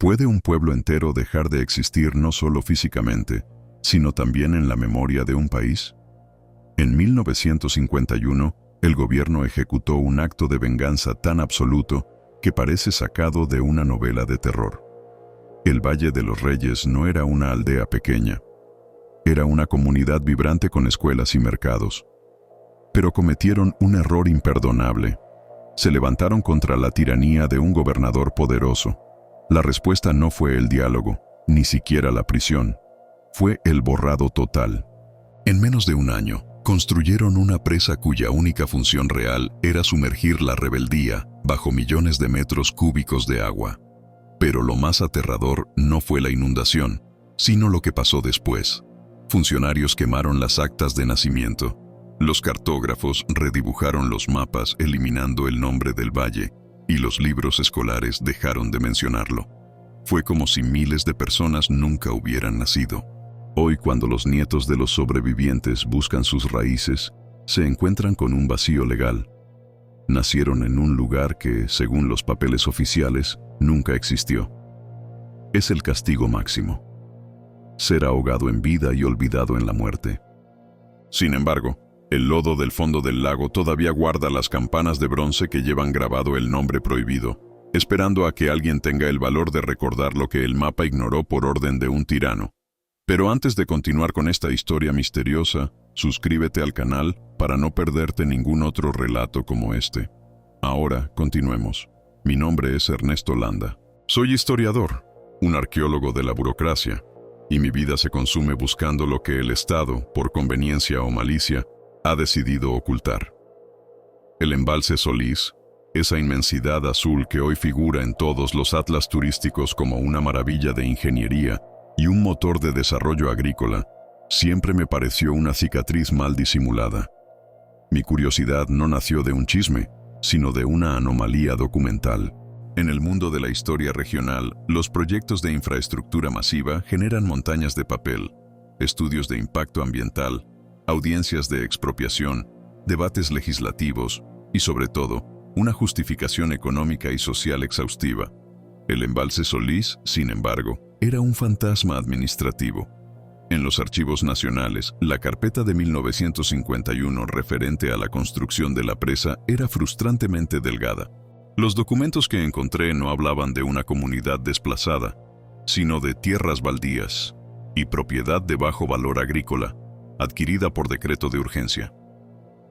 ¿Puede un pueblo entero dejar de existir no solo físicamente, sino también en la memoria de un país? En 1951, el gobierno ejecutó un acto de venganza tan absoluto que parece sacado de una novela de terror. El Valle de los Reyes no era una aldea pequeña. Era una comunidad vibrante con escuelas y mercados. Pero cometieron un error imperdonable. Se levantaron contra la tiranía de un gobernador poderoso. La respuesta no fue el diálogo, ni siquiera la prisión. Fue el borrado total. En menos de un año, construyeron una presa cuya única función real era sumergir la rebeldía bajo millones de metros cúbicos de agua. Pero lo más aterrador no fue la inundación, sino lo que pasó después. Funcionarios quemaron las actas de nacimiento. Los cartógrafos redibujaron los mapas eliminando el nombre del valle, y los libros escolares dejaron de mencionarlo. Fue como si miles de personas nunca hubieran nacido. Hoy, cuando los nietos de los sobrevivientes buscan sus raíces, se encuentran con un vacío legal. Nacieron en un lugar que, según los papeles oficiales, nunca existió. Es el castigo máximo. Ser ahogado en vida y olvidado en la muerte. Sin embargo, el lodo del fondo del lago todavía guarda las campanas de bronce que llevan grabado el nombre prohibido, esperando a que alguien tenga el valor de recordar lo que el mapa ignoró por orden de un tirano. Pero antes de continuar con esta historia misteriosa, suscríbete al canal para no perderte ningún otro relato como este. Ahora, continuemos. Mi nombre es Ernesto Landa. Soy historiador, un arqueólogo de la burocracia, y mi vida se consume buscando lo que el Estado, por conveniencia o malicia, ha decidido ocultar. El embalse Solís, esa inmensidad azul que hoy figura en todos los atlas turísticos como una maravilla de ingeniería y un motor de desarrollo agrícola, siempre me pareció una cicatriz mal disimulada. Mi curiosidad no nació de un chisme, sino de una anomalía documental. En el mundo de la historia regional, los proyectos de infraestructura masiva generan montañas de papel, estudios de impacto ambiental, audiencias de expropiación, debates legislativos y, sobre todo, una justificación económica y social exhaustiva. El embalse Solís, sin embargo, era un fantasma administrativo. En los archivos nacionales, la carpeta de 1951 referente a la construcción de la presa era frustrantemente delgada. Los documentos que encontré no hablaban de una comunidad desplazada, sino de tierras baldías y propiedad de bajo valor agrícola, adquirida por decreto de urgencia.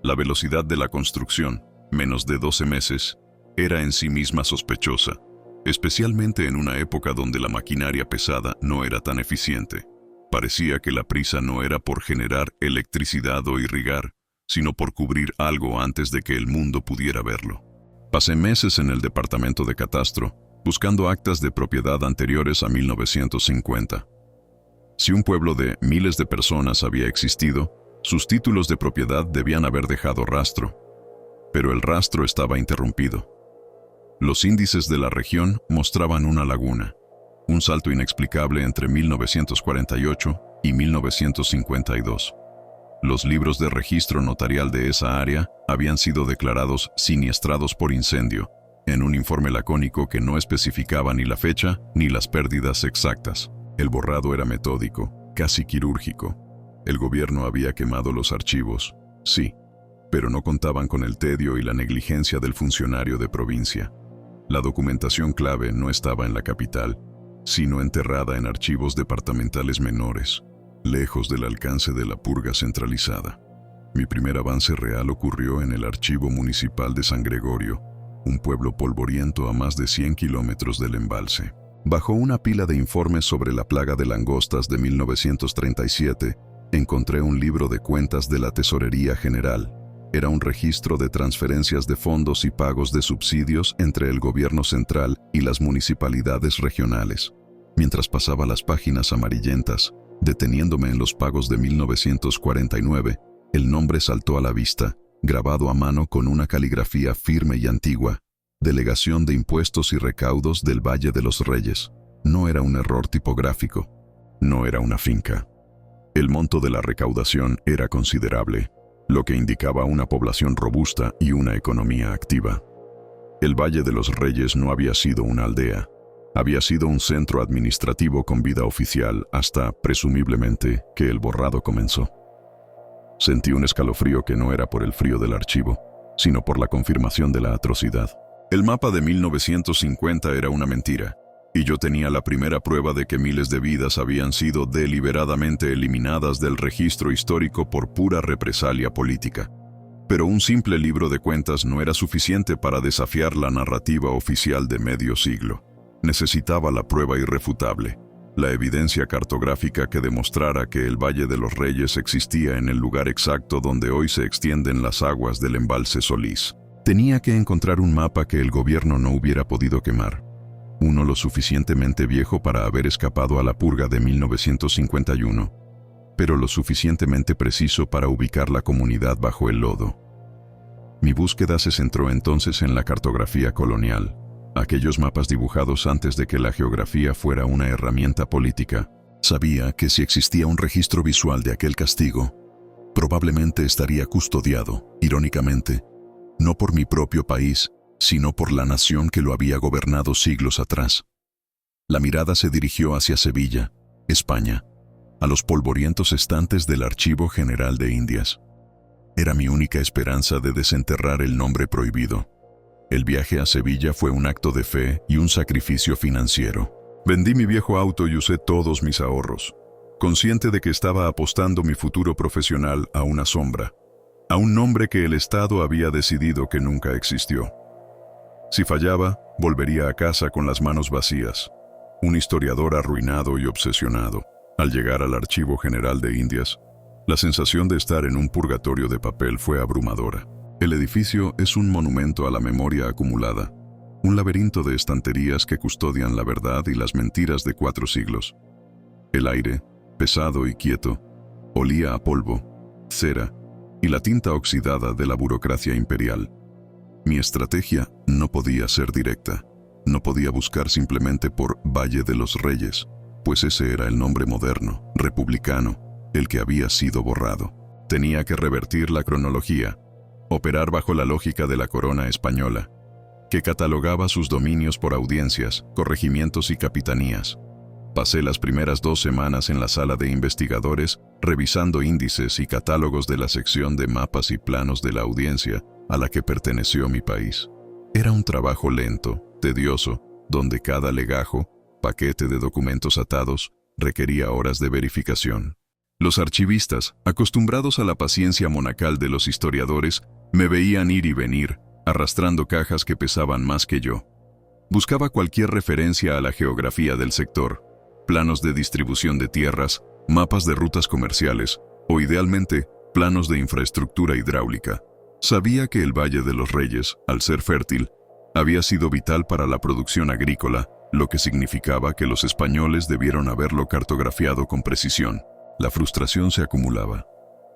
La velocidad de la construcción, menos de 12 meses, era en sí misma sospechosa, especialmente en una época donde la maquinaria pesada no era tan eficiente. Parecía que la prisa no era por generar electricidad o irrigar, sino por cubrir algo antes de que el mundo pudiera verlo. Pasé meses en el departamento de catastro, buscando actas de propiedad anteriores a 1950. Si un pueblo de miles de personas había existido, sus títulos de propiedad debían haber dejado rastro. Pero el rastro estaba interrumpido. Los índices de la región mostraban una laguna, un salto inexplicable entre 1948 y 1952. Los libros de registro notarial de esa área habían sido declarados siniestrados por incendio, en un informe lacónico que no especificaba ni la fecha ni las pérdidas exactas. El borrado era metódico, casi quirúrgico. El gobierno había quemado los archivos, sí, pero no contaban con el tedio y la negligencia del funcionario de provincia. La documentación clave no estaba en la capital, sino enterrada en archivos departamentales menores, lejos del alcance de la purga centralizada. Mi primer avance real ocurrió en el Archivo Municipal de San Gregorio, un pueblo polvoriento a más de 100 kilómetros del embalse. Bajo una pila de informes sobre la plaga de langostas de 1937, encontré un libro de cuentas de la Tesorería General. Era un registro de transferencias de fondos y pagos de subsidios entre el gobierno central y las municipalidades regionales. Mientras pasaba las páginas amarillentas, deteniéndome en los pagos de 1949, el nombre saltó a la vista, grabado a mano con una caligrafía firme y antigua: Delegación de Impuestos y Recaudos del Valle de los Reyes. No era un error tipográfico, no era una finca. El monto de la recaudación era considerable, lo que indicaba una población robusta y una economía activa. El Valle de los Reyes no había sido una aldea, Había sido un centro administrativo con vida oficial hasta, presumiblemente, que el borrado comenzó. Sentí un escalofrío que no era por el frío del archivo, sino por la confirmación de la atrocidad. El mapa de 1950 era una mentira, y yo tenía la primera prueba de que miles de vidas habían sido deliberadamente eliminadas del registro histórico por pura represalia política. Pero un simple libro de cuentas no era suficiente para desafiar la narrativa oficial de medio siglo. Necesitaba la prueba irrefutable, la evidencia cartográfica que demostrara que el Valle de los Reyes existía en el lugar exacto donde hoy se extienden las aguas del embalse Solís. Tenía que encontrar un mapa que el gobierno no hubiera podido quemar, uno lo suficientemente viejo para haber escapado a la purga de 1951, pero lo suficientemente preciso para ubicar la comunidad bajo el lodo. Mi búsqueda se centró entonces en la cartografía colonial, aquellos mapas dibujados antes de que la geografía fuera una herramienta política. Sabía que si existía un registro visual de aquel castigo, probablemente estaría custodiado, irónicamente, no por mi propio país, sino por la nación que lo había gobernado siglos atrás. La mirada se dirigió hacia Sevilla, España, a los polvorientos estantes del Archivo General de Indias. Era mi única esperanza de desenterrar el nombre prohibido. El viaje a Sevilla fue un acto de fe y un sacrificio financiero. Vendí mi viejo auto y usé todos mis ahorros, consciente de que estaba apostando mi futuro profesional a una sombra, a un nombre que el Estado había decidido que nunca existió. Si fallaba, volvería a casa con las manos vacías, un historiador arruinado y obsesionado. Al llegar al Archivo General de Indias, la sensación de estar en un purgatorio de papel fue abrumadora. El edificio es un monumento a la memoria acumulada, un laberinto de estanterías que custodian la verdad y las mentiras de 4 siglos. El aire, pesado y quieto, olía a polvo, cera y la tinta oxidada de la burocracia imperial. Mi estrategia no podía ser directa. No podía buscar simplemente por Valle de los Reyes, pues ese era el nombre moderno, republicano, el que había sido borrado. Tenía que revertir la cronología, operar bajo la lógica de la corona española, que catalogaba sus dominios por audiencias, corregimientos y capitanías. Pasé las primeras 2 semanas en la sala de investigadores revisando índices y catálogos de la sección de mapas y planos de la audiencia a la que perteneció mi país. Era un trabajo lento, tedioso, donde cada legajo, paquete de documentos atados, requería horas de verificación. Los archivistas, acostumbrados a la paciencia monacal de los historiadores, me veían ir y venir, arrastrando cajas que pesaban más que yo. Buscaba cualquier referencia a la geografía del sector, planos de distribución de tierras, mapas de rutas comerciales, o idealmente, planos de infraestructura hidráulica. Sabía que el Valle de los Reyes, al ser fértil, había sido vital para la producción agrícola, lo que significaba que los españoles debieron haberlo cartografiado con precisión. La frustración se acumulaba.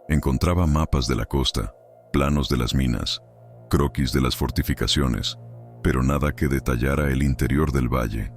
Encontraba mapas de la costa, planos de las minas, croquis de las fortificaciones, pero nada que detallara el interior del valle,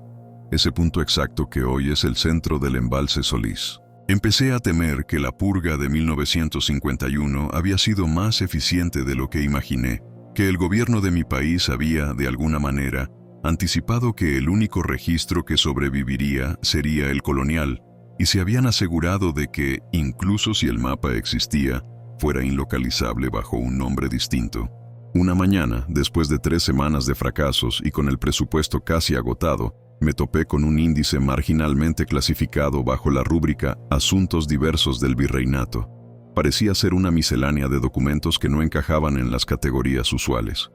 ese punto exacto que hoy es el centro del embalse Solís. Empecé a temer que la purga de 1951 había sido más eficiente de lo que imaginé, que el gobierno de mi país había, de alguna manera, anticipado que el único registro que sobreviviría sería el colonial, y se habían asegurado de que, incluso si el mapa existía, fuera inlocalizable bajo un nombre distinto. Una mañana, después de 3 semanas de fracasos y con el presupuesto casi agotado, me topé con un índice marginalmente clasificado bajo la rúbrica Asuntos diversos del Virreinato. Parecía ser una miscelánea de documentos que no encajaban en las categorías usuales.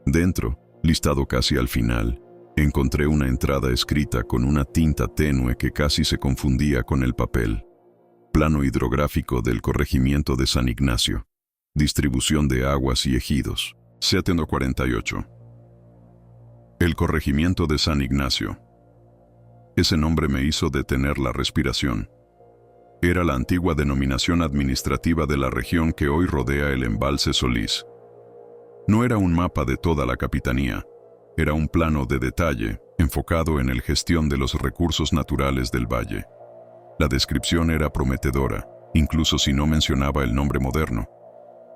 Dentro, listado casi al final, encontré una entrada escrita con una tinta tenue que casi se confundía con el papel. Plano hidrográfico del corregimiento de San Ignacio. Distribución de aguas y ejidos. 748. El corregimiento de San Ignacio. Ese nombre me hizo detener la respiración. Era la antigua denominación administrativa de la región que hoy rodea el embalse Solís. No era un mapa de toda la capitanía, era un plano de detalle enfocado en la gestión de los recursos naturales del valle. La descripción era prometedora, incluso si no mencionaba el nombre moderno.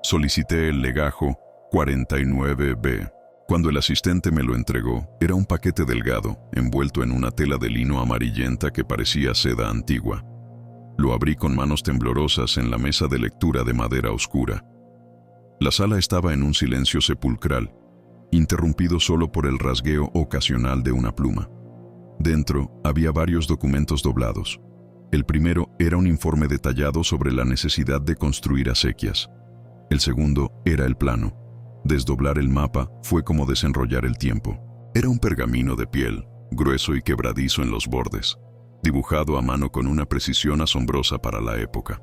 Solicité el legajo 49B. Cuando el asistente me lo entregó, era un paquete delgado, envuelto en una tela de lino amarillenta que parecía seda antigua. Lo abrí con manos temblorosas en la mesa de lectura de madera oscura. La sala estaba en un silencio sepulcral, interrumpido solo por el rasgueo ocasional de una pluma. Dentro había varios documentos doblados. El primero era un informe detallado sobre la necesidad de construir acequias. El segundo era el plano. Desdoblar el mapa fue como desenrollar el tiempo. Era un pergamino de piel, grueso y quebradizo en los bordes, dibujado a mano con una precisión asombrosa para la época.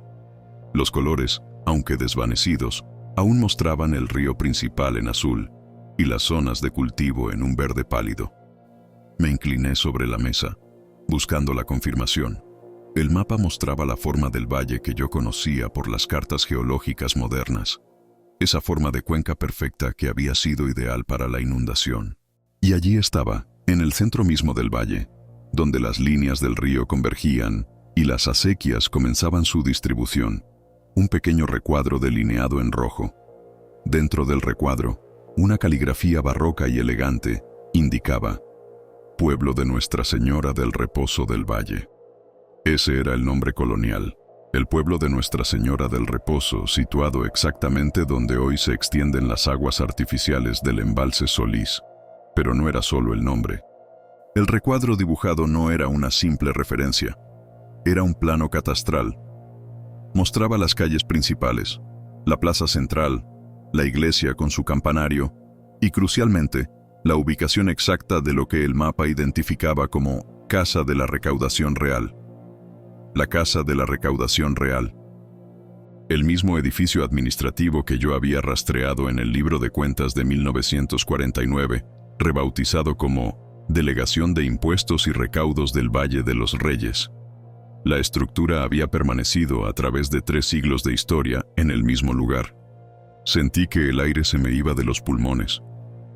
Los colores, aunque desvanecidos, aún mostraban el río principal en azul y las zonas de cultivo en un verde pálido. Me incliné sobre la mesa, buscando la confirmación. El mapa mostraba la forma del valle que yo conocía por las cartas geológicas modernas. Esa forma de cuenca perfecta que había sido ideal para la inundación. Y allí estaba, en el centro mismo del valle, donde las líneas del río convergían y las acequias comenzaban su distribución, un pequeño recuadro delineado en rojo. Dentro del recuadro, una caligrafía barroca y elegante indicaba: Pueblo de Nuestra Señora del Reposo del Valle. Ese era el nombre colonial. El pueblo de Nuestra Señora del Reposo, situado exactamente donde hoy se extienden las aguas artificiales del embalse Solís. Pero no era solo el nombre. El recuadro dibujado no era una simple referencia. Era un plano catastral. Mostraba las calles principales, la plaza central, la iglesia con su campanario y, crucialmente, la ubicación exacta de lo que el mapa identificaba como Casa de la Recaudación Real. La Casa de la Recaudación Real. El mismo edificio administrativo que yo había rastreado en el libro de cuentas de 1949, rebautizado como Delegación de Impuestos y Recaudos del Valle de los Reyes. La estructura había permanecido a través de 3 siglos de historia en el mismo lugar. Sentí que el aire se me iba de los pulmones.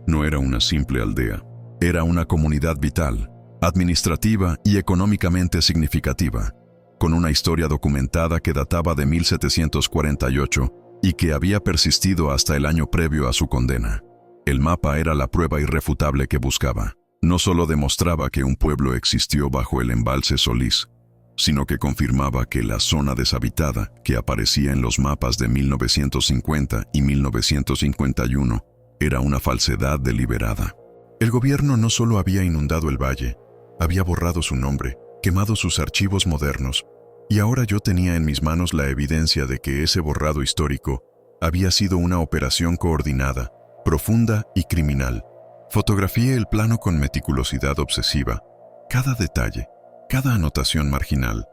No era una simple aldea. Era una comunidad vital, administrativa y económicamente significativa, con una historia documentada que databa de 1748 y que había persistido hasta el año previo a su condena. El mapa era la prueba irrefutable que buscaba. No solo demostraba que un pueblo existió bajo el embalse Solís, sino que confirmaba que la zona deshabitada que aparecía en los mapas de 1950 y 1951 era una falsedad deliberada. El gobierno no solo había inundado el valle, había borrado su nombre, quemado sus archivos modernos, y ahora yo tenía en mis manos la evidencia de que ese borrado histórico había sido una operación coordinada, profunda y criminal. Fotografié el plano con meticulosidad obsesiva, cada detalle, cada anotación marginal.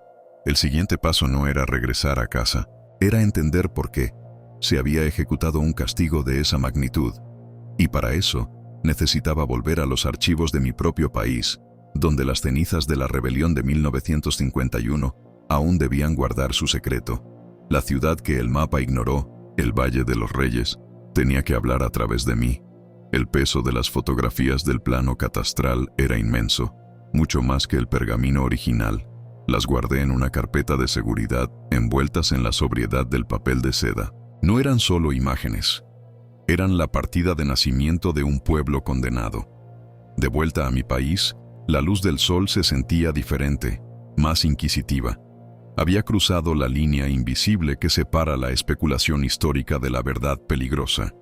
El siguiente paso no era regresar a casa, era entender por qué se había ejecutado un castigo de esa magnitud, y para eso necesitaba volver a los archivos de mi propio país, donde las cenizas de la rebelión de 1951 aún debían guardar su secreto. La ciudad que el mapa ignoró, el Valle de los Reyes, tenía que hablar a través de mí. El peso de las fotografías del plano catastral era inmenso, mucho más que el pergamino original. Las guardé en una carpeta de seguridad, envueltas en la sobriedad del papel de seda. No eran solo imágenes, eran la partida de nacimiento de un pueblo condenado. De vuelta a mi país, la luz del sol se sentía diferente, más inquisitiva. Había cruzado la línea invisible que separa la especulación histórica de la verdad peligrosa.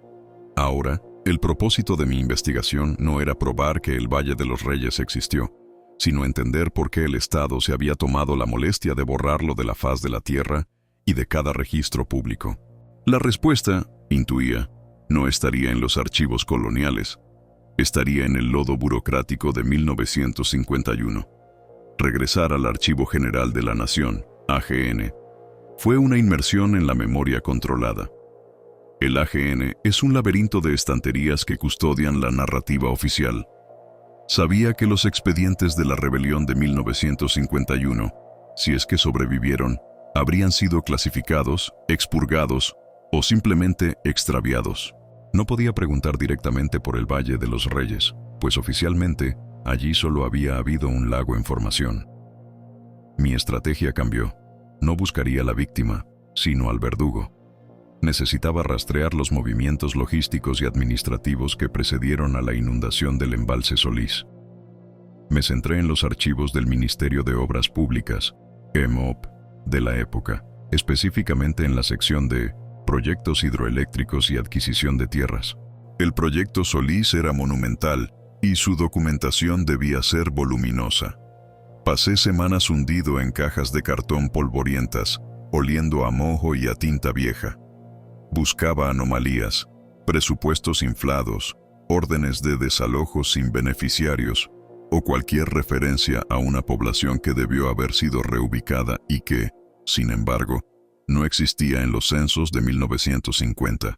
Ahora, el propósito de mi investigación no era probar que el Valle de los Reyes existió, sino entender por qué el Estado se había tomado la molestia de borrarlo de la faz de la tierra y de cada registro público. La respuesta, intuía, no estaría en los archivos coloniales, estaría en el lodo burocrático de 1951. Regresar al Archivo General de la Nación, AGN, fue una inmersión en la memoria controlada. El AGN es un laberinto de estanterías que custodian la narrativa oficial. Sabía que los expedientes de la rebelión de 1951, si es que sobrevivieron, habrían sido clasificados, expurgados o simplemente extraviados. No podía preguntar directamente por el Valle de los Reyes, pues oficialmente allí solo había habido un lago en formación. Mi estrategia cambió. No buscaría a la víctima, sino al verdugo. Necesitaba rastrear los movimientos logísticos y administrativos que precedieron a la inundación del embalse Solís. Me centré en los archivos del Ministerio de Obras Públicas, MOP, de la época, específicamente en la sección de Proyectos Hidroeléctricos y Adquisición de Tierras. El proyecto Solís era monumental y su documentación debía ser voluminosa. Pasé semanas hundido en cajas de cartón polvorientas, oliendo a mojo y a tinta vieja. Buscaba anomalías, presupuestos inflados, órdenes de desalojos sin beneficiarios o cualquier referencia a una población que debió haber sido reubicada y que, sin embargo, no existía en los censos de 1950.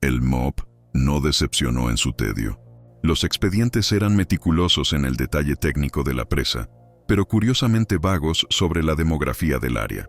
El MOP no decepcionó en su tedio. Los expedientes eran meticulosos en el detalle técnico de la presa, pero curiosamente vagos sobre la demografía del área.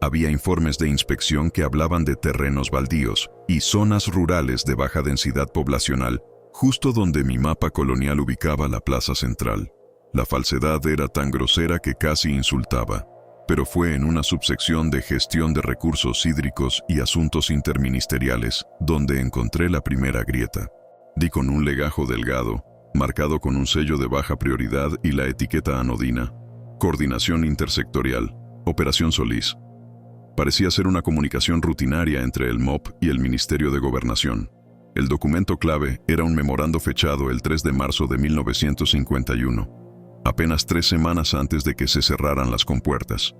Había informes de inspección que hablaban de terrenos baldíos y zonas rurales de baja densidad poblacional, justo donde mi mapa colonial ubicaba la plaza central. La falsedad era tan grosera que casi insultaba, pero fue en una subsección de gestión de recursos hídricos y asuntos interministeriales donde encontré la primera grieta. Di con un legajo delgado, marcado con un sello de baja prioridad y la etiqueta anodina, Coordinación Intersectorial, Operación Solís. Parecía ser una comunicación rutinaria entre el MOP y el Ministerio de Gobernación. El documento clave era un memorando fechado el 3 de marzo de 1951, apenas 3 semanas antes de que se cerraran las compuertas.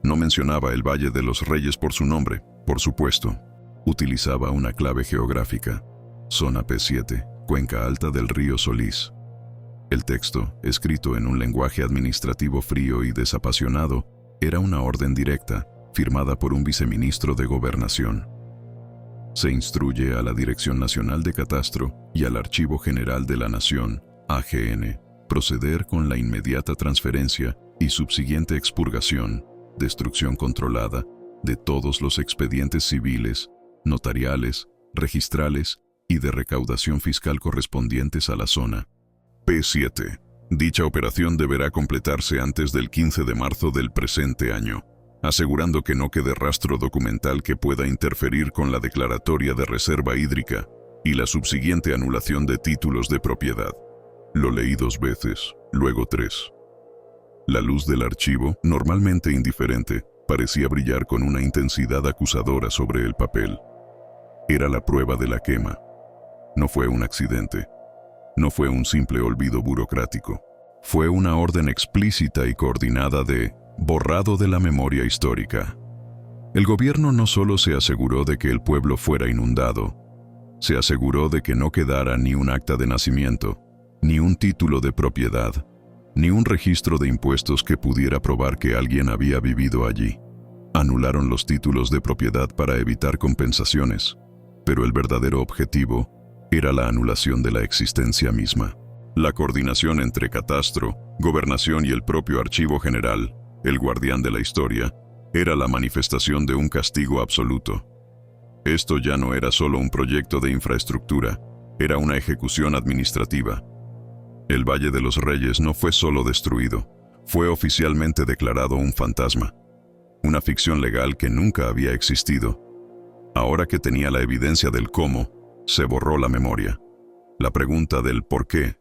No mencionaba el Valle de los Reyes por su nombre, por supuesto. Utilizaba una clave geográfica, zona P7, cuenca alta del río Solís. El texto, escrito en un lenguaje administrativo frío y desapasionado, era una orden directa, firmada por un viceministro de Gobernación. Se instruye a la Dirección Nacional de Catastro y al Archivo General de la Nación, AGN, proceder con la inmediata transferencia y subsiguiente expurgación, destrucción controlada, de todos los expedientes civiles, notariales, registrales y de recaudación fiscal correspondientes a la zona P7. Dicha operación deberá completarse antes del 15 de marzo del presente año, asegurando que no quede rastro documental que pueda interferir con la declaratoria de reserva hídrica y la subsiguiente anulación de títulos de propiedad. Lo leí 2 veces, luego 3. La luz del archivo, normalmente indiferente, parecía brillar con una intensidad acusadora sobre el papel. Era la prueba de la quema. No fue un accidente. No fue un simple olvido burocrático. Fue una orden explícita y coordinada de borrado de la memoria histórica. El gobierno no solo se aseguró de que el pueblo fuera inundado, se aseguró de que no quedara ni un acta de nacimiento, ni un título de propiedad, ni un registro de impuestos que pudiera probar que alguien había vivido allí. Anularon los títulos de propiedad para evitar compensaciones, pero el verdadero objetivo era la anulación de la existencia misma. La coordinación entre Catastro, Gobernación y el propio Archivo General, el guardián de la historia, era la manifestación de un castigo absoluto. Esto ya no era solo un proyecto de infraestructura, era una ejecución administrativa. El Valle de los Reyes no fue solo destruido, fue oficialmente declarado un fantasma, una ficción legal que nunca había existido. Ahora que tenía la evidencia del cómo, se borró la memoria. La pregunta del por qué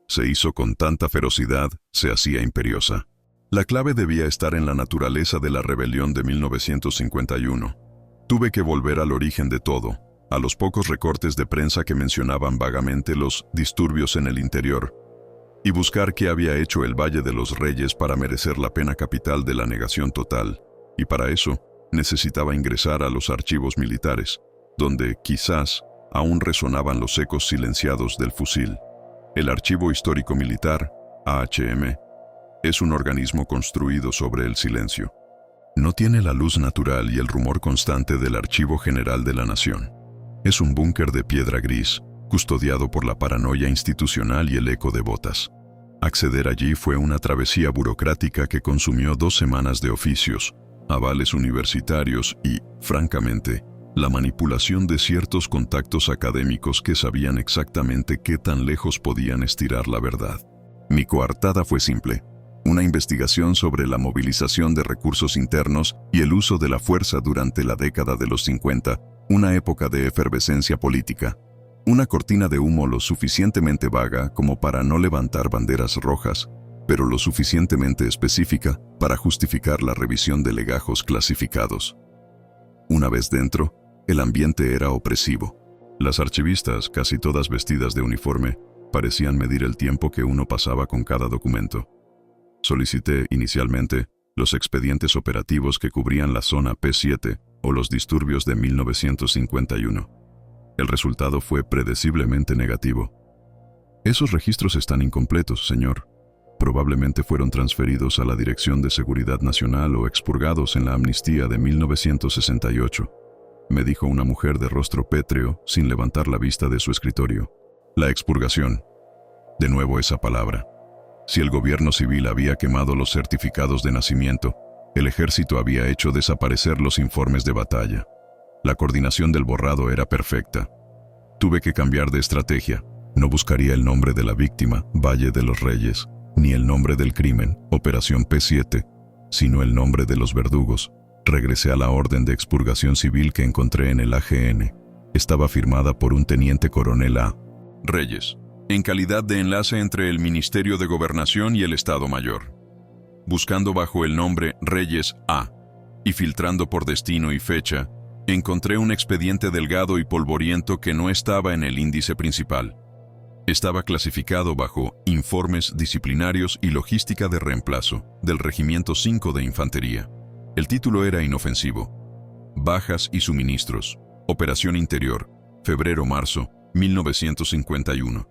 se hizo con tanta ferocidad, se hacía imperiosa. La clave debía estar en la naturaleza de la rebelión de 1951. Tuve que volver al origen de todo, a los pocos recortes de prensa que mencionaban vagamente los disturbios en el interior, y buscar qué había hecho el Valle de los Reyes para merecer la pena capital de la negación total, y para eso necesitaba ingresar a los archivos militares, donde, quizás, aún resonaban los ecos silenciados del fusil. El Archivo Histórico Militar, AHM, es un organismo construido sobre el silencio. No tiene la luz natural y el rumor constante del Archivo General de la Nación. Es un búnker de piedra gris, custodiado por la paranoia institucional y el eco de botas. Acceder allí fue una travesía burocrática que consumió 2 semanas de oficios, avales universitarios y, francamente, la manipulación de ciertos contactos académicos que sabían exactamente qué tan lejos podían estirar la verdad. Mi coartada fue simple. una investigación sobre la movilización de recursos internos y el uso de la fuerza durante la década de los 50, una época de efervescencia política. Una cortina de humo lo suficientemente vaga como para no levantar banderas rojas, pero lo suficientemente específica para justificar la revisión de legajos clasificados. Una vez dentro, el ambiente era opresivo. Las archivistas, casi todas vestidas de uniforme, parecían medir el tiempo que uno pasaba con cada documento. Solicité inicialmente los expedientes operativos que cubrían la zona P7 o los disturbios de 1951. El resultado fue predeciblemente negativo. Esos registros están incompletos, señor. Probablemente fueron transferidos a la Dirección de Seguridad Nacional o expurgados en la amnistía de 1968, me dijo una mujer de rostro pétreo sin levantar la vista de su escritorio. La expurgación. De nuevo esa palabra. Si el gobierno civil había quemado los certificados de nacimiento, el ejército había hecho desaparecer los informes de batalla. La coordinación del borrado era perfecta. Tuve que cambiar de estrategia. No buscaría el nombre de la víctima, Valle de los Reyes, ni el nombre del crimen, Operación P7, sino el nombre de los verdugos. Regresé a la orden de expurgación civil que encontré en el AGN. Estaba firmada por un teniente coronel A. Reyes, en calidad de enlace entre el Ministerio de Gobernación y el Estado Mayor. Buscando bajo el nombre Reyes A, y filtrando por destino y fecha, encontré un expediente delgado y polvoriento que no estaba en el índice principal. Estaba clasificado bajo Informes Disciplinarios y Logística de Reemplazo del Regimiento 5 de Infantería. El título era inofensivo. Bajas y suministros. Operación Interior. Febrero-marzo 1951.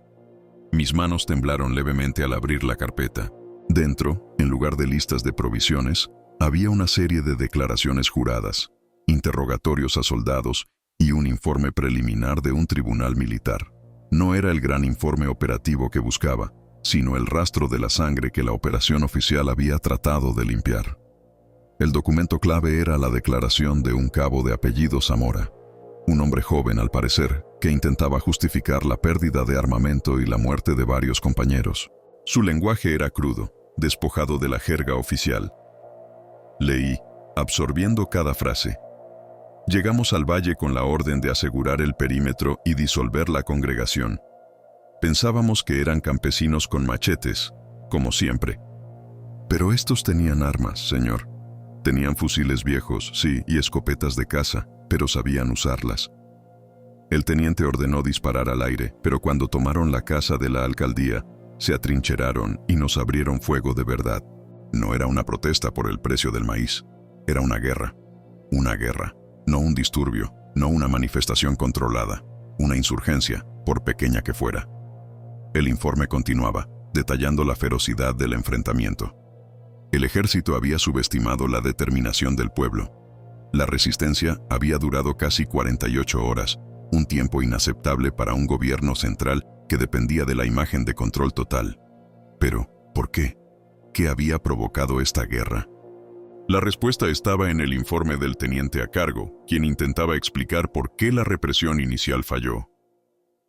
Mis manos temblaron levemente al abrir la carpeta. Dentro, en lugar de listas de provisiones, había una serie de declaraciones juradas, interrogatorios a soldados y un informe preliminar de un tribunal militar. No era el gran informe operativo que buscaba, sino el rastro de la sangre que la operación oficial había tratado de limpiar. El documento clave era la declaración de un cabo de apellido Zamora, un hombre joven al parecer, que intentaba justificar la pérdida de armamento y la muerte de varios compañeros. Su lenguaje era crudo, despojado de la jerga oficial. Leí, absorbiendo cada frase. Llegamos al valle con la orden de asegurar el perímetro y disolver la congregación. Pensábamos que eran campesinos con machetes, como siempre. Pero estos tenían armas, señor. Tenían fusiles viejos, sí, y escopetas de caza, pero sabían usarlas. El teniente ordenó disparar al aire, pero cuando tomaron la casa de la alcaldía, se atrincheraron y nos abrieron fuego de verdad. No era una protesta por el precio del maíz. Era una guerra. Una guerra. No un disturbio, no una manifestación controlada. Una insurgencia, por pequeña que fuera. El informe continuaba, detallando la ferocidad del enfrentamiento. El ejército había subestimado la determinación del pueblo. La resistencia había durado casi 48 horas, un tiempo inaceptable para un gobierno central que dependía de la imagen de control total. Pero, ¿por qué? ¿Qué había provocado esta guerra? La respuesta estaba en el informe del teniente a cargo, quien intentaba explicar por qué la represión inicial falló.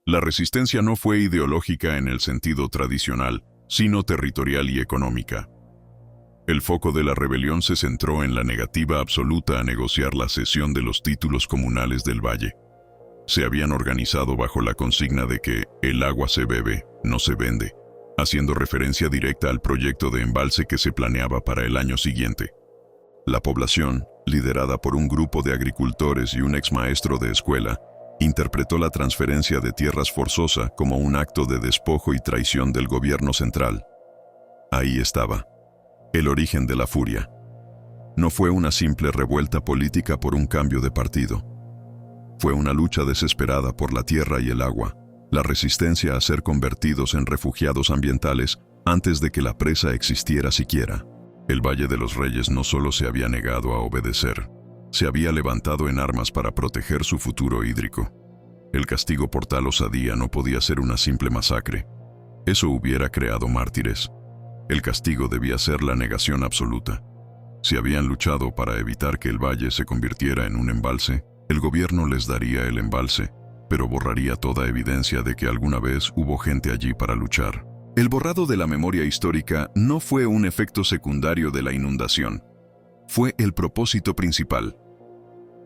La resistencia no fue ideológica en el sentido tradicional, sino territorial y económica. El foco de la rebelión se centró en la negativa absoluta a negociar la cesión de los títulos comunales del valle. Se habían organizado bajo la consigna de que el agua se bebe, no se vende, haciendo referencia directa al proyecto de embalse que se planeaba para el año siguiente. La población, liderada por un grupo de agricultores y un exmaestro de escuela, interpretó la transferencia de tierras forzosa como un acto de despojo y traición del gobierno central. Ahí estaba el origen de la furia. No fue una simple revuelta política por un cambio de partido. Fue una lucha desesperada por la tierra y el agua, la resistencia a ser convertidos en refugiados ambientales antes de que la presa existiera siquiera. El Valle de los Reyes no solo se había negado a obedecer, se había levantado en armas para proteger su futuro hídrico. El castigo por tal osadía no podía ser una simple masacre. Eso hubiera creado mártires. El castigo debía ser la negación absoluta. Si habían luchado para evitar que el valle se convirtiera en un embalse, el gobierno les daría el embalse, pero borraría toda evidencia de que alguna vez hubo gente allí para luchar. El borrado de la memoria histórica no fue un efecto secundario de la inundación. Fue el propósito principal.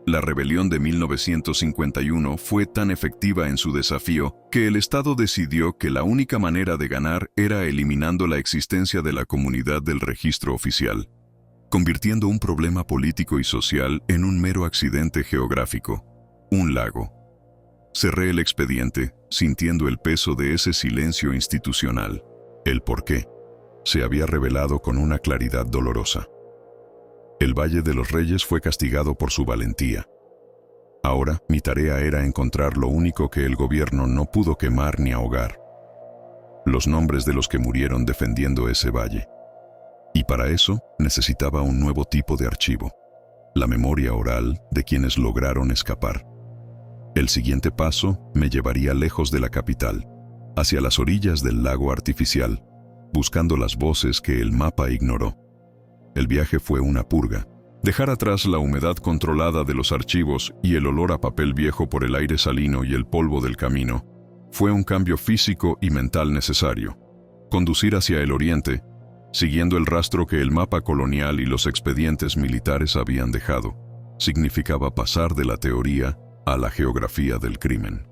La rebelión de 1951 fue tan efectiva en su desafío que el Estado decidió que la única manera de ganar era eliminando la existencia de la comunidad del registro oficial, convirtiendo un problema político y social en un mero accidente geográfico, un lago. Cerré el expediente, sintiendo el peso de ese silencio institucional. El porqué se había revelado con una claridad dolorosa. El Valle de los Reyes fue castigado por su valentía. Ahora, mi tarea era encontrar lo único que el gobierno no pudo quemar ni ahogar: los nombres de los que murieron defendiendo ese valle. Y para eso, necesitaba un nuevo tipo de archivo: la memoria oral de quienes lograron escapar. El siguiente paso me llevaría lejos de la capital, hacia las orillas del lago artificial, buscando las voces que el mapa ignoró. El viaje fue una purga. Dejar atrás la humedad controlada de los archivos y el olor a papel viejo por el aire salino y el polvo del camino fue un cambio físico y mental necesario. Conducir hacia el oriente, siguiendo el rastro que el mapa colonial y los expedientes militares habían dejado, significaba pasar de la teoría a la geografía del crimen.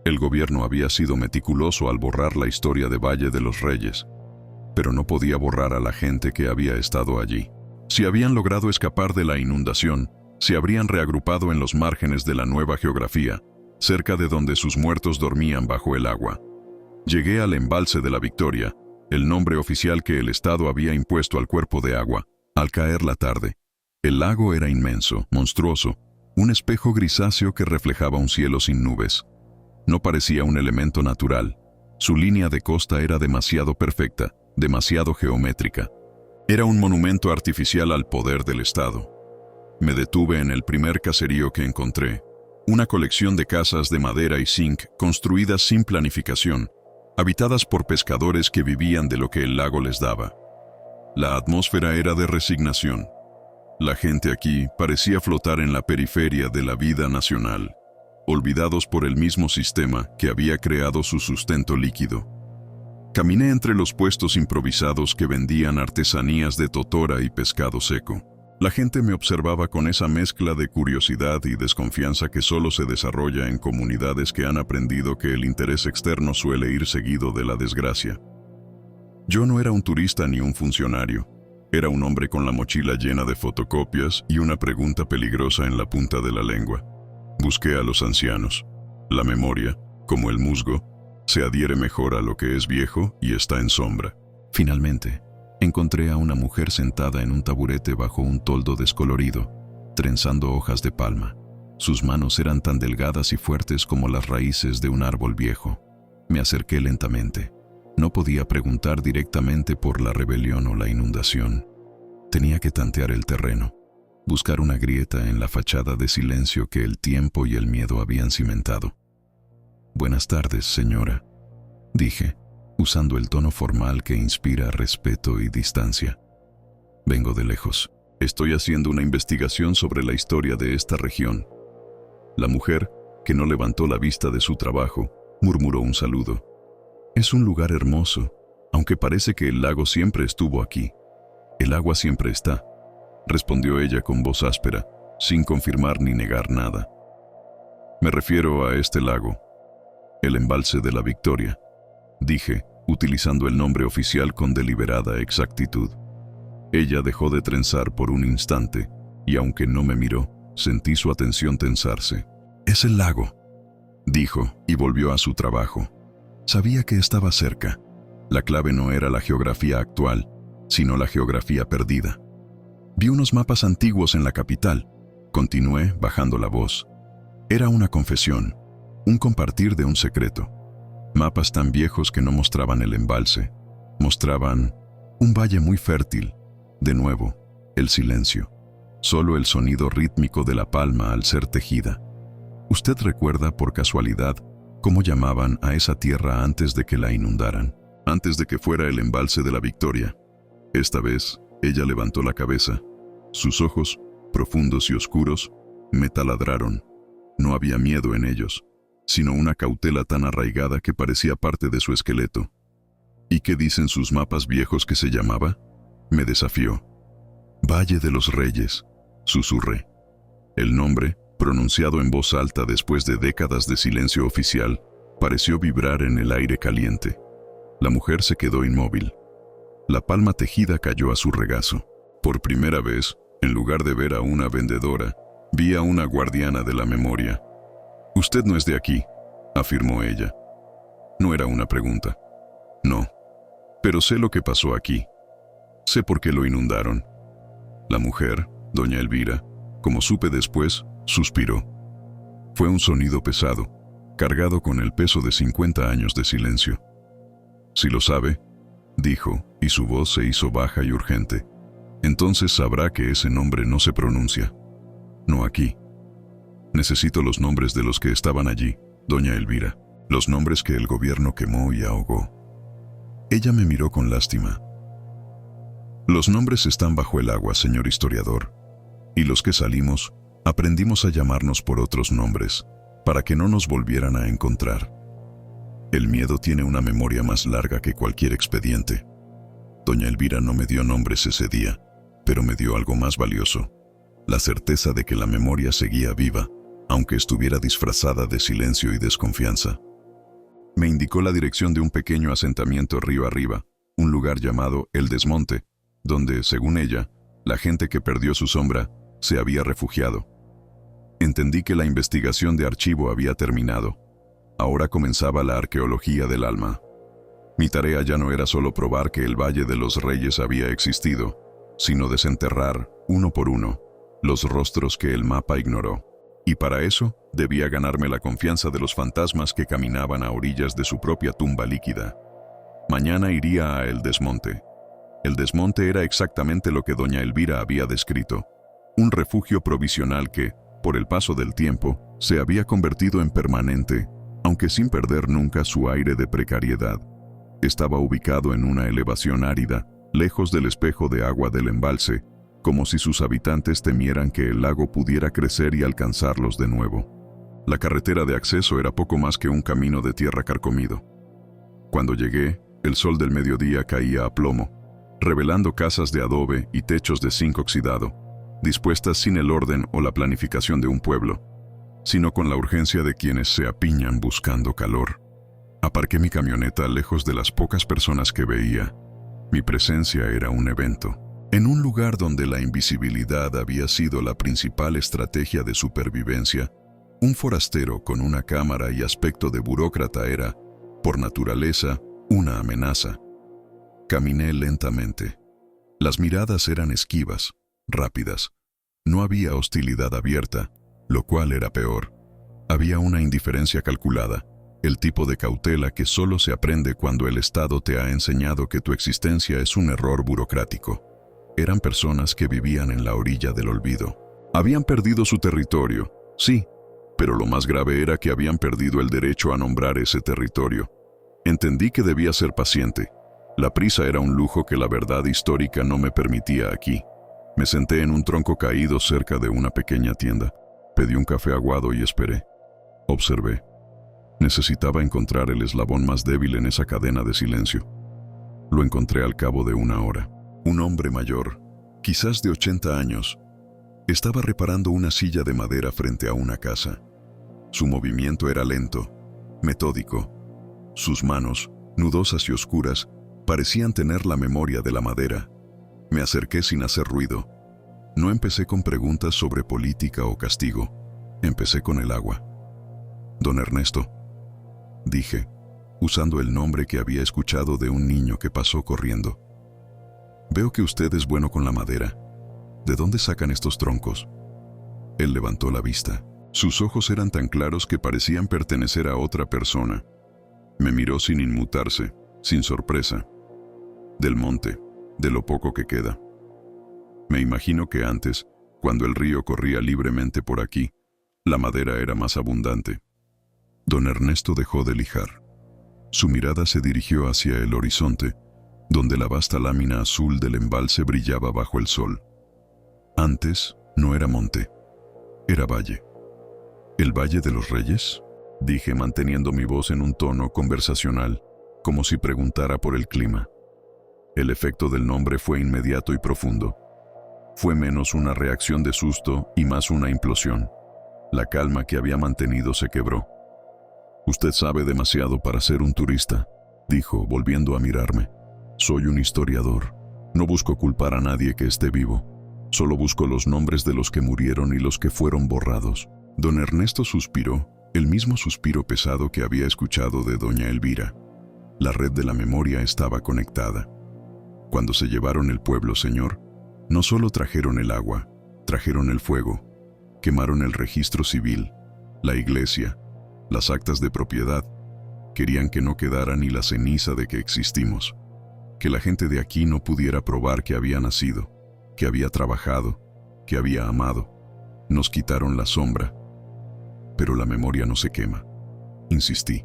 El gobierno había sido meticuloso al borrar la historia de Valle de los Reyes, pero no podía borrar a la gente que había estado allí. Si habían logrado escapar de la inundación, se habrían reagrupado en los márgenes de la nueva geografía, cerca de donde sus muertos dormían bajo el agua. Llegué al embalse de la Victoria, el nombre oficial que el Estado había impuesto al cuerpo de agua, al caer la tarde. El lago era inmenso, monstruoso, un espejo grisáceo que reflejaba un cielo sin nubes. No parecía un elemento natural. Su línea de costa era demasiado perfecta, demasiado geométrica. Era un monumento artificial al poder del Estado. Me detuve en el primer caserío que encontré, una colección de casas de madera y zinc construidas sin planificación, habitadas por pescadores que vivían de lo que el lago les daba. La atmósfera era de resignación. La gente aquí parecía flotar en la periferia de la vida nacional, olvidados por el mismo sistema que había creado su sustento líquido. Caminé entre los puestos improvisados que vendían artesanías de totora y pescado seco. La gente me observaba con esa mezcla de curiosidad y desconfianza que solo se desarrolla en comunidades que han aprendido que el interés externo suele ir seguido de la desgracia. Yo no era un turista ni un funcionario. Era un hombre con la mochila llena de fotocopias y una pregunta peligrosa en la punta de la lengua. Busqué a los ancianos. La memoria, como el musgo, se adhiere mejor a lo que es viejo y está en sombra. Finalmente, encontré a una mujer sentada en un taburete bajo un toldo descolorido, trenzando hojas de palma. Sus manos eran tan delgadas y fuertes como las raíces de un árbol viejo. Me acerqué lentamente. No podía preguntar directamente por la rebelión o la inundación. Tenía que tantear el terreno, buscar una grieta en la fachada de silencio que el tiempo y el miedo habían cimentado. «Buenas tardes, señora», dije, usando el tono formal que inspira respeto y distancia. «Vengo de lejos. Estoy haciendo una investigación sobre la historia de esta región». La mujer, que no levantó la vista de su trabajo, murmuró un saludo. «Es un lugar hermoso, aunque parece que el lago siempre estuvo aquí». «El agua siempre está», respondió ella con voz áspera, sin confirmar ni negar nada. «Me refiero a este lago, el embalse de la Victoria», dije, utilizando el nombre oficial con deliberada exactitud. Ella dejó de trenzar por un instante, y aunque no me miró, sentí su atención tensarse. «Es el lago», dijo, y volvió a su trabajo. Sabía que estaba cerca. La clave no era la geografía actual, sino la geografía perdida. Vi unos mapas antiguos en la capital. Continué, bajando la voz. Era una confesión, un compartir de un secreto. Mapas tan viejos que no mostraban el embalse, mostraban un valle muy fértil. De nuevo, el silencio. Solo el sonido rítmico de la palma al ser tejida. ¿Usted recuerda por casualidad cómo llamaban a esa tierra antes de que la inundaran? Antes de que fuera el embalse de la Victoria. Esta vez, ella levantó la cabeza. Sus ojos, profundos y oscuros, me taladraron. No había miedo en ellos, sino una cautela tan arraigada que parecía parte de su esqueleto. ¿Y qué dicen sus mapas viejos que se llamaba? Me desafió. Valle de los Reyes, susurré. El nombre, pronunciado en voz alta después de décadas de silencio oficial, pareció vibrar en el aire caliente. La mujer se quedó inmóvil. La palma tejida cayó a su regazo. Por primera vez, en lugar de ver a una vendedora, vi a una guardiana de la memoria. «Usted no es de aquí», afirmó ella. No era una pregunta. No. Pero sé lo que pasó aquí. Sé por qué lo inundaron. La mujer, doña Elvira, como supe después, suspiró. Fue un sonido pesado, cargado con el peso de 50 años de silencio. Si lo sabe, dijo, y su voz se hizo baja y urgente, entonces sabrá que ese nombre no se pronuncia. No aquí. Necesito los nombres de los que estaban allí, doña Elvira, los nombres que el gobierno quemó y ahogó. Ella me miró con lástima. Los nombres están bajo el agua, señor historiador, y los que salimos, aprendimos a llamarnos por otros nombres, para que no nos volvieran a encontrar. El miedo tiene una memoria más larga que cualquier expediente. Doña Elvira no me dio nombres ese día, pero me dio algo más valioso, la certeza de que la memoria seguía viva, aunque estuviera disfrazada de silencio y desconfianza. Me indicó la dirección de un pequeño asentamiento río arriba, un lugar llamado El Desmonte, donde, según ella, la gente que perdió su sombra se había refugiado. Entendí que la investigación de archivo había terminado. Ahora comenzaba la arqueología del alma. Mi tarea ya no era solo probar que el Valle de los Reyes había existido, sino desenterrar, uno por uno, los rostros que el mapa ignoró. Y para eso, debía ganarme la confianza de los fantasmas que caminaban a orillas de su propia tumba líquida. Mañana iría a El Desmonte. El Desmonte era exactamente lo que doña Elvira había descrito, un refugio provisional que, por el paso del tiempo, se había convertido en permanente, aunque sin perder nunca su aire de precariedad. Estaba ubicado en una elevación árida, lejos del espejo de agua del embalse, como si sus habitantes temieran que el lago pudiera crecer y alcanzarlos de nuevo. La carretera de acceso era poco más que un camino de tierra carcomido. Cuando llegué, el sol del mediodía caía a plomo, revelando casas de adobe y techos de zinc oxidado, dispuestas sin el orden o la planificación de un pueblo, sino con la urgencia de quienes se apiñan buscando calor. Aparqué mi camioneta lejos de las pocas personas que veía. Mi presencia era un evento. En un lugar donde la invisibilidad había sido la principal estrategia de supervivencia, un forastero con una cámara y aspecto de burócrata era, por naturaleza, una amenaza. Caminé lentamente. Las miradas eran esquivas, rápidas. No había hostilidad abierta, lo cual era peor. Había una indiferencia calculada, el tipo de cautela que solo se aprende cuando el Estado te ha enseñado que tu existencia es un error burocrático. Eran personas que vivían en la orilla del olvido. Habían perdido su territorio, sí, pero lo más grave era que habían perdido el derecho a nombrar ese territorio. Entendí que debía ser paciente. La prisa era un lujo que la verdad histórica no me permitía aquí. Me senté en un tronco caído cerca de una pequeña tienda. Pedí un café aguado y esperé. Observé. Necesitaba encontrar el eslabón más débil en esa cadena de silencio. Lo encontré al cabo de una hora. Un hombre mayor, quizás de 80 años, estaba reparando una silla de madera frente a una casa. Su movimiento era lento, metódico. Sus manos, nudosas y oscuras, parecían tener la memoria de la madera. Me acerqué sin hacer ruido. No empecé con preguntas sobre política o castigo. Empecé con el agua. Don Ernesto, dije, usando el nombre que había escuchado de un niño que pasó corriendo. Veo que usted es bueno con la madera. ¿De dónde sacan estos troncos? Él levantó la vista. Sus ojos eran tan claros que parecían pertenecer a otra persona. Me miró sin inmutarse, sin sorpresa. Del monte, de lo poco que queda. Me imagino que antes, cuando el río corría libremente por aquí, la madera era más abundante. Don Ernesto dejó de lijar. Su mirada se dirigió hacia el horizonte, donde la vasta lámina azul del embalse brillaba bajo el sol. Antes no era monte, era valle. ¿El Valle de los Reyes?, dije manteniendo mi voz en un tono conversacional. como si preguntara por el clima. El efecto del nombre fue inmediato y profundo. Fue menos una reacción de susto y más una implosión. La calma que había mantenido se quebró. «Usted sabe demasiado para ser un turista», dijo, volviendo a mirarme. «Soy un historiador. No busco culpar a nadie que esté vivo. Solo busco los nombres de los que murieron y los que fueron borrados». Don Ernesto suspiró, el mismo suspiro pesado que había escuchado de doña Elvira. La red de la memoria estaba conectada. «Cuando se llevaron el pueblo, señor, no solo trajeron el agua, trajeron el fuego, quemaron el registro civil, la iglesia, las actas de propiedad. Querían que no quedara ni la ceniza de que existimos, que la gente de aquí no pudiera probar que había nacido, que había trabajado, que había amado. Nos quitaron la sombra. Pero la memoria no se quema», insistí.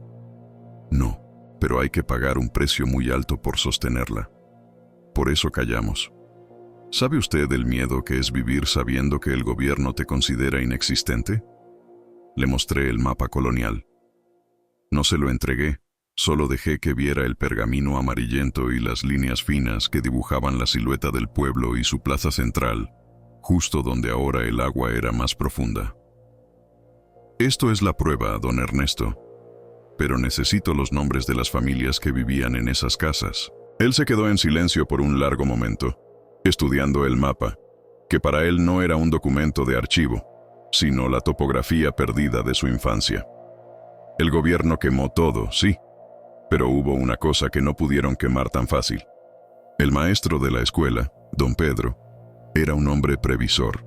«No, pero hay que pagar un precio muy alto por sostenerla. Por eso callamos. ¿Sabe usted el miedo que es vivir sabiendo que el gobierno te considera inexistente?» Le mostré el mapa colonial. No se lo entregué, solo dejé que viera el pergamino amarillento y las líneas finas que dibujaban la silueta del pueblo y su plaza central, justo donde ahora el agua era más profunda. «Esto es la prueba, don Ernesto. Pero necesito los nombres de las familias que vivían en esas casas». Él se quedó en silencio por un largo momento, estudiando el mapa, que para él no era un documento de archivo, sino la topografía perdida de su infancia. El gobierno quemó todo, sí, pero hubo una cosa que no pudieron quemar tan fácil. El maestro de la escuela, don Pedro, era un hombre previsor.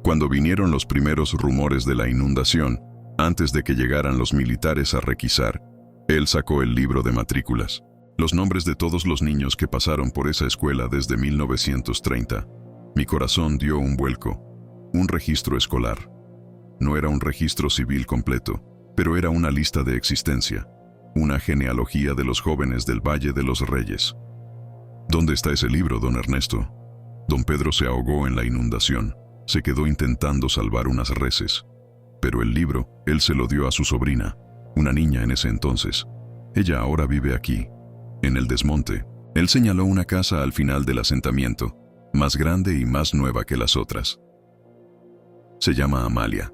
Cuando vinieron los primeros rumores de la inundación, antes de que llegaran los militares a requisar, él sacó el libro de matrículas. Los nombres de todos los niños que pasaron por esa escuela desde 1930. Mi corazón dio un vuelco. Un registro escolar. No era un registro civil completo, pero era una lista de existencia. Una genealogía de los jóvenes del Valle de los Reyes. «¿Dónde está ese libro, don Ernesto?» Don Pedro se ahogó en la inundación. Se quedó intentando salvar unas reses. Pero el libro, él se lo dio a su sobrina, una niña en ese entonces. Ella ahora vive aquí, en el desmonte. Él señaló una casa al final del asentamiento, más grande y más nueva que las otras. Se llama Amalia.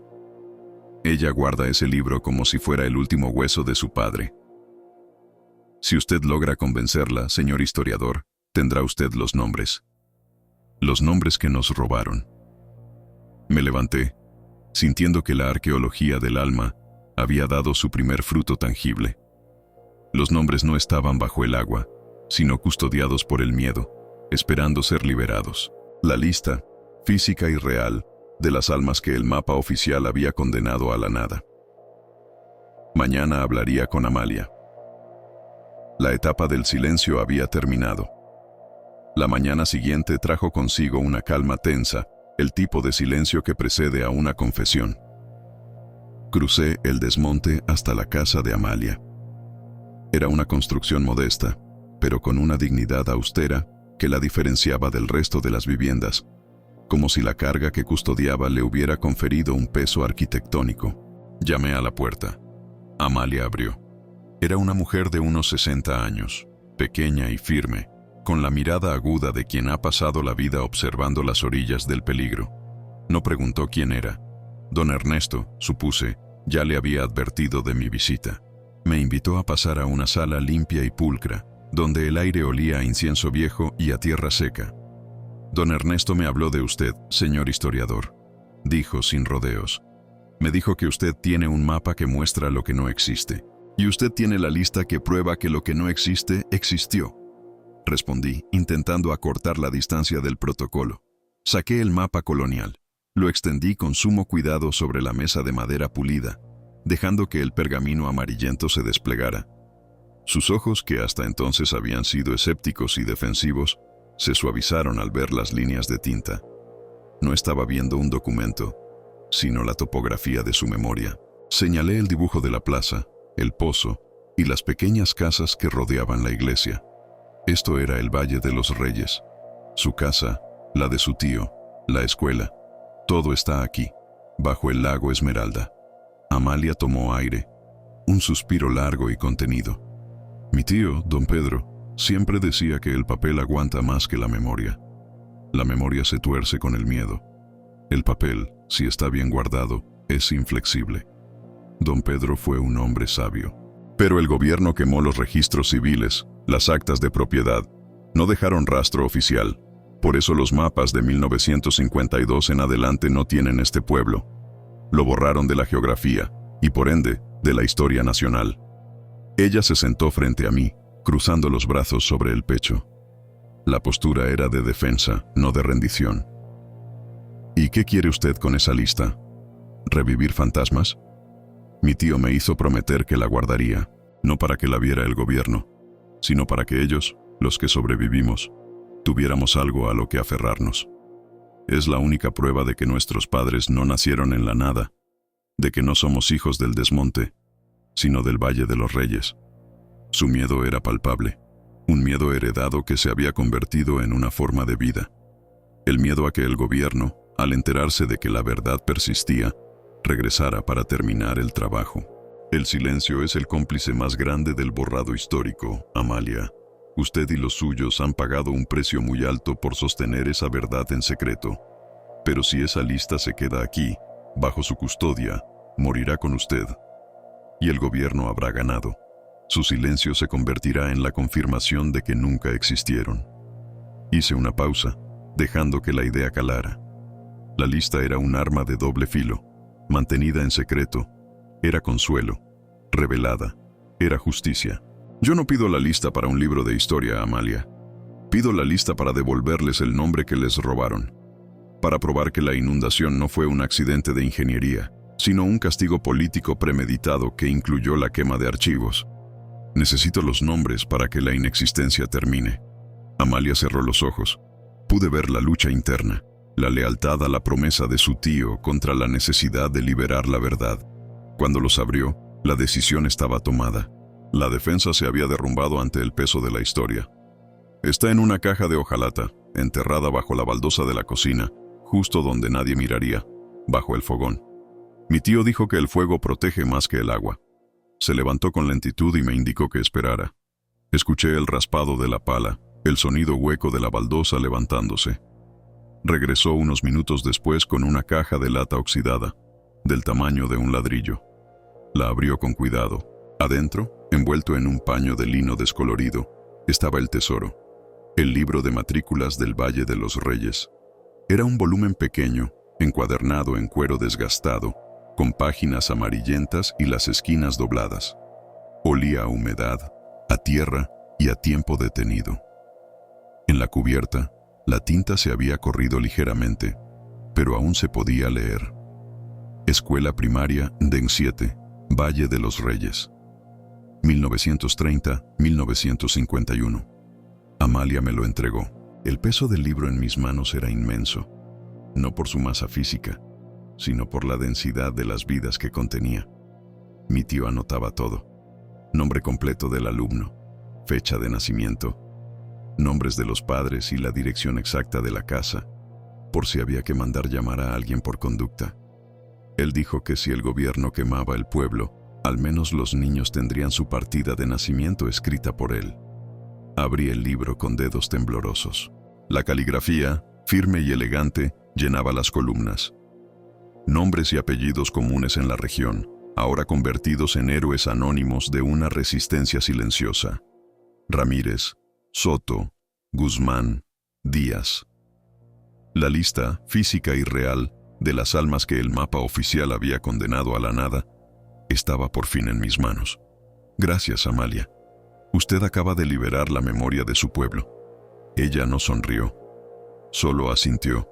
Ella guarda ese libro como si fuera el último hueso de su padre. Si usted logra convencerla, señor historiador, tendrá usted los nombres. Los nombres que nos robaron. Me levanté, sintiendo que la arqueología del alma había dado su primer fruto tangible. Los nombres no estaban bajo el agua, sino custodiados por el miedo, esperando ser liberados. La lista, física y real, de las almas que el mapa oficial había condenado a la nada. Mañana hablaría con Amalia. La etapa del silencio había terminado. La mañana siguiente trajo consigo una calma tensa, el tipo de silencio que precede a una confesión. Crucé el desmonte hasta la casa de Amalia. Era una construcción modesta, pero con una dignidad austera que la diferenciaba del resto de las viviendas, como si la carga que custodiaba le hubiera conferido un peso arquitectónico. Llamé a la puerta. Amalia abrió. Era una mujer de unos 60 años, pequeña y firme, con la mirada aguda de quien ha pasado la vida observando las orillas del peligro. No preguntó quién era. Don Ernesto, supuse, ya le había advertido de mi visita. Me invitó a pasar a una sala limpia y pulcra, donde el aire olía a incienso viejo y a tierra seca. «Don Ernesto me habló de usted, señor historiador», dijo sin rodeos. «Me dijo que usted tiene un mapa que muestra lo que no existe. Y usted tiene la lista que prueba que lo que no existe, existió», respondí, intentando acortar la distancia del protocolo. Saqué el mapa colonial. Lo extendí con sumo cuidado sobre la mesa de madera pulida, dejando que el pergamino amarillento se desplegara. Sus ojos, que hasta entonces habían sido escépticos y defensivos, se suavizaron al ver las líneas de tinta. No estaba viendo un documento, sino la topografía de su memoria. Señalé el dibujo de la plaza, el pozo y las pequeñas casas que rodeaban la iglesia. Esto era el Valle de los Reyes. Su casa, la de su tío, la escuela. Todo está aquí, bajo el lago Esmeralda. Amalia tomó aire, un suspiro largo y contenido. Mi tío, don Pedro, siempre decía que el papel aguanta más que la memoria. La memoria se tuerce con el miedo. El papel, si está bien guardado, es inflexible. Don Pedro fue un hombre sabio. Pero el gobierno quemó los registros civiles, las actas de propiedad. No dejaron rastro oficial. Por eso los mapas de 1952 en adelante no tienen este pueblo. Lo borraron de la geografía y por ende de la historia nacional. Ella se sentó frente a mí, cruzando los brazos sobre el pecho. La postura era de defensa, no de rendición. ¿Y qué quiere usted con esa lista? ¿Revivir fantasmas? Mi tío me hizo prometer que la guardaría, no para que la viera el gobierno, sino para que ellos, los que sobrevivimos, tuviéramos algo a lo que aferrarnos. Es la única prueba de que nuestros padres no nacieron en la nada, de que no somos hijos del desmonte, sino del Valle de los Reyes. Su miedo era palpable, un miedo heredado que se había convertido en una forma de vida. El miedo a que el gobierno, al enterarse de que la verdad persistía, regresara para terminar el trabajo. El silencio es el cómplice más grande del borrado histórico, Amalia. Usted y los suyos han pagado un precio muy alto por sostener esa verdad en secreto. Pero si esa lista se queda aquí, bajo su custodia, morirá con usted. Y el gobierno habrá ganado. Su silencio se convertirá en la confirmación de que nunca existieron. Hice una pausa, dejando que la idea calara. La lista era un arma de doble filo, mantenida en secreto. Era consuelo, revelada, era justicia. Yo no pido la lista para un libro de historia, Amalia. Pido la lista para devolverles el nombre que les robaron. Para probar que la inundación no fue un accidente de ingeniería, sino un castigo político premeditado que incluyó la quema de archivos. Necesito los nombres para que la inexistencia termine. Amalia cerró los ojos. Pude ver la lucha interna, la lealtad a la promesa de su tío contra la necesidad de liberar la verdad. Cuando los abrió, la decisión estaba tomada. La defensa se había derrumbado ante el peso de la historia. Está en una caja de hojalata, enterrada bajo la baldosa de la cocina, justo donde nadie miraría, bajo el fogón. Mi tío dijo que el fuego protege más que el agua. Se levantó con lentitud y me indicó que esperara. Escuché el raspado de la pala, el sonido hueco de la baldosa levantándose. Regresó unos minutos después con una caja de lata oxidada, del tamaño de un ladrillo. La abrió con cuidado. Adentro, envuelto en un paño de lino descolorido, estaba el tesoro, el libro de matrículas del Valle de los Reyes. Era un volumen pequeño, encuadernado en cuero desgastado, con páginas amarillentas y las esquinas dobladas. Olía a humedad, a tierra y a tiempo detenido. En la cubierta, la tinta se había corrido ligeramente, pero aún se podía leer. Escuela Primaria DEN 7, Valle de los Reyes. 1930-1951. Amalia me lo entregó. El peso del libro en mis manos era inmenso, no por su masa física, sino por la densidad de las vidas que contenía. Mi tío anotaba todo: nombre completo del alumno, fecha de nacimiento, nombres de los padres y la dirección exacta de la casa, por si había que mandar llamar a alguien por conducta. Él dijo que si el gobierno quemaba el pueblo, al menos los niños tendrían su partida de nacimiento escrita por él. Abrí el libro con dedos temblorosos. La caligrafía, firme y elegante, llenaba las columnas. Nombres y apellidos comunes en la región, ahora convertidos en héroes anónimos de una resistencia silenciosa. Ramírez, Soto, Guzmán, Díaz. La lista, física y real, de las almas que el mapa oficial había condenado a la nada, estaba por fin en mis manos. Gracias, Amalia. Usted acaba de liberar la memoria de su pueblo. Ella no sonrió, solo asintió,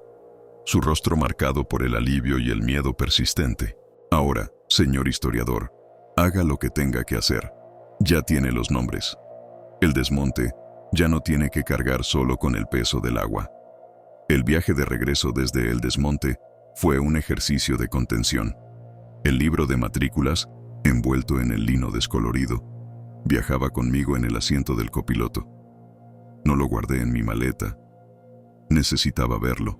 su rostro marcado por el alivio y el miedo persistente. Ahora, señor historiador, haga lo que tenga que hacer. Ya tiene los nombres. El desmonte ya no tiene que cargar solo con el peso del agua. El viaje de regreso desde el desmonte fue un ejercicio de contención. El libro de matrículas, envuelto en el lino descolorido, viajaba conmigo en el asiento del copiloto. No lo guardé en mi maleta. Necesitaba verlo,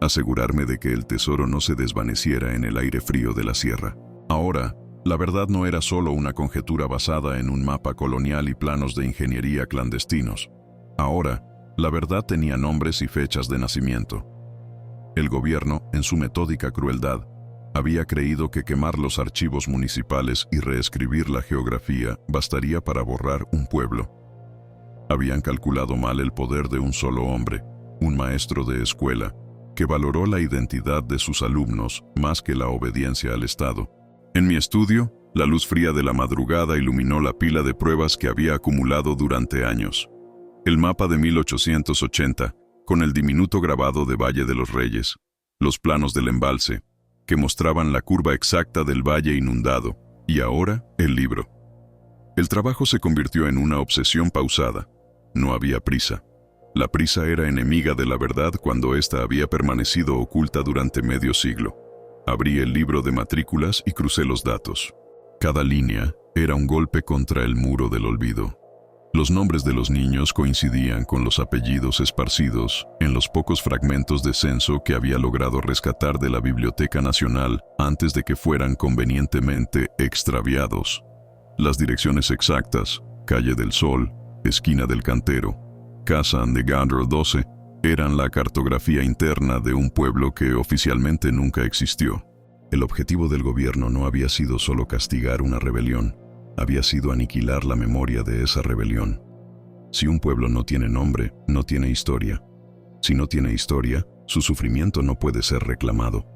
asegurarme de que el tesoro no se desvaneciera en el aire frío de la sierra. Ahora, La verdad no era solo una conjetura basada en un mapa colonial y planos de ingeniería clandestinos. Ahora, la verdad tenía nombres y fechas de nacimiento. El gobierno, en su metódica crueldad, había creído que quemar los archivos municipales y reescribir la geografía bastaría para borrar un pueblo. Habían calculado mal el poder de un solo hombre, un maestro de escuela, que valoró la identidad de sus alumnos más que la obediencia al Estado. En mi estudio, la luz fría de la madrugada iluminó la pila de pruebas que había acumulado durante años. El mapa de 1880, con el diminuto grabado de Valle de los Reyes, los planos del embalse, que mostraban la curva exacta del valle inundado, y ahora el libro. El trabajo se convirtió en una obsesión pausada. No había prisa. La prisa era enemiga de la verdad cuando ésta había permanecido oculta durante medio siglo. Abrí el libro de matrículas y crucé los datos. Cada línea era un golpe contra el muro del olvido. Los nombres de los niños coincidían con los apellidos esparcidos en los pocos fragmentos de censo que había logrado rescatar de la Biblioteca Nacional antes de que fueran convenientemente extraviados. Las direcciones exactas, Calle del Sol, Esquina del Cantero, Casa de Gandro 12, eran la cartografía interna de un pueblo que oficialmente nunca existió. El objetivo del gobierno no había sido solo castigar una rebelión, había sido aniquilar la memoria de esa rebelión. Si un pueblo no tiene nombre, no tiene historia. Si no tiene historia, su sufrimiento no puede ser reclamado.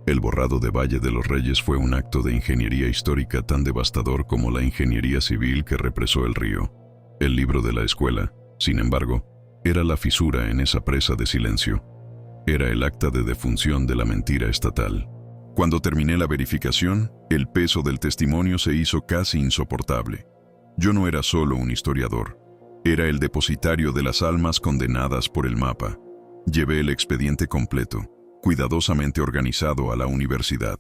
El borrado de Valle de los Reyes fue un acto de ingeniería histórica tan devastador como la ingeniería civil que represó el río. El libro de la escuela, sin embargo, era la fisura en esa presa de silencio. Era el acta de defunción de la mentira estatal. Cuando terminé la verificación, el peso del testimonio se hizo casi insoportable. Yo no era solo un historiador, era el depositario de las almas condenadas por el mapa. Llevé el expediente completo, cuidadosamente organizado a la universidad.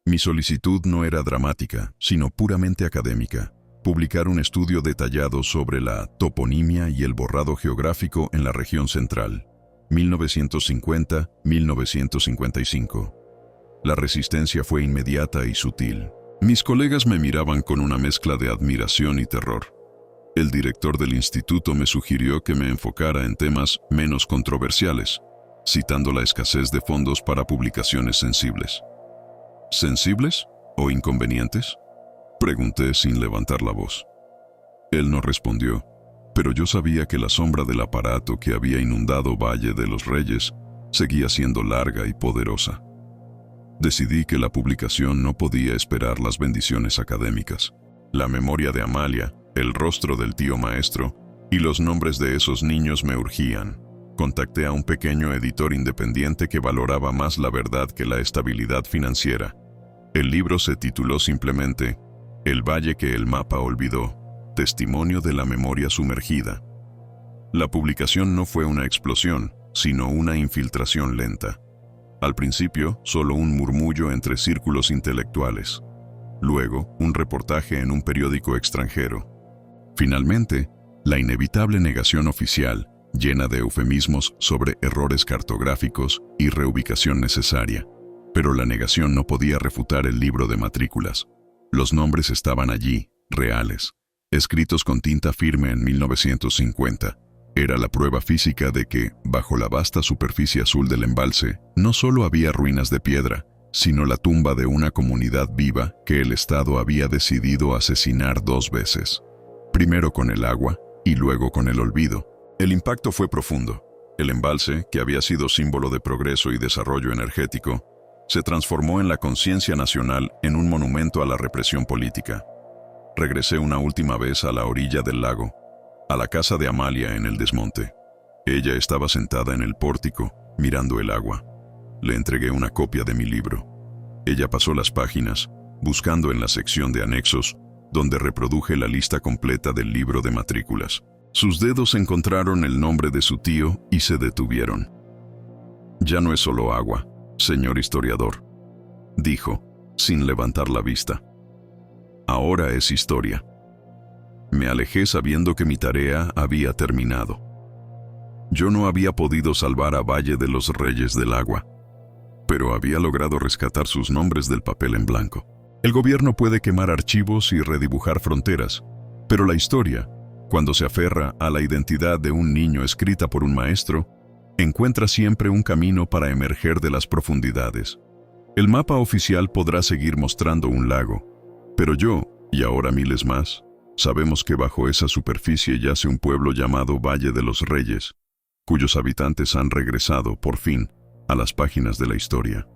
Mi solicitud no era dramática, sino puramente académica. Publicar un estudio detallado sobre la toponimia y el borrado geográfico en la región central, 1950-1955. La resistencia fue inmediata y sutil. Mis colegas me miraban con una mezcla de admiración y terror. El director del instituto me sugirió que me enfocara en temas menos controversiales, citando la escasez de fondos para publicaciones sensibles. ¿Sensibles o inconvenientes?, pregunté sin levantar la voz. Él no respondió, pero yo sabía que la sombra del aparato que había inundado Valle de los Reyes seguía siendo larga y poderosa. Decidí que la publicación no podía esperar las bendiciones académicas. La memoria de Amalia, el rostro del tío maestro y los nombres de esos niños me urgían. Contacté a un pequeño editor independiente que valoraba más la verdad que la estabilidad financiera. El libro se tituló simplemente El valle que el mapa olvidó, testimonio de la memoria sumergida. La publicación no fue una explosión, sino una infiltración lenta. Al principio, solo un murmullo entre círculos intelectuales. Luego, un reportaje en un periódico extranjero. Finalmente, la inevitable negación oficial, llena de eufemismos sobre errores cartográficos y reubicación necesaria. Pero la negación no podía refutar el libro de matrículas. Los nombres estaban allí, reales, escritos con tinta firme en 1950. Era la prueba física de que, bajo la vasta superficie azul del embalse, no solo había ruinas de piedra, sino la tumba de una comunidad viva que el Estado había decidido asesinar 2 veces. Primero con el agua y luego con el olvido. El impacto fue profundo. El embalse, que había sido símbolo de progreso y desarrollo energético, se transformó en la conciencia nacional en un monumento a la represión política. Regresé una última vez a la orilla del lago, a la casa de Amalia en el desmonte. Ella estaba sentada en el pórtico, mirando el agua. Le entregué una copia de mi libro. Ella pasó las páginas, buscando en la sección de anexos, donde reproduje la lista completa del libro de matrículas. Sus dedos encontraron el nombre de su tío y se detuvieron. «Ya no es solo agua, señor historiador», dijo, sin levantar la vista. «Ahora es historia». Me alejé sabiendo que mi tarea había terminado. Yo no había podido salvar a Valle de los Reyes del agua, pero había logrado rescatar sus nombres del papel en blanco. El gobierno puede quemar archivos y redibujar fronteras, pero la historia, cuando se aferra a la identidad de un niño escrita por un maestro, encuentra siempre un camino para emerger de las profundidades. El mapa oficial podrá seguir mostrando un lago, pero yo, y ahora miles más, sabemos que bajo esa superficie yace un pueblo llamado Valle de los Reyes, cuyos habitantes han regresado, por fin, a las páginas de la historia.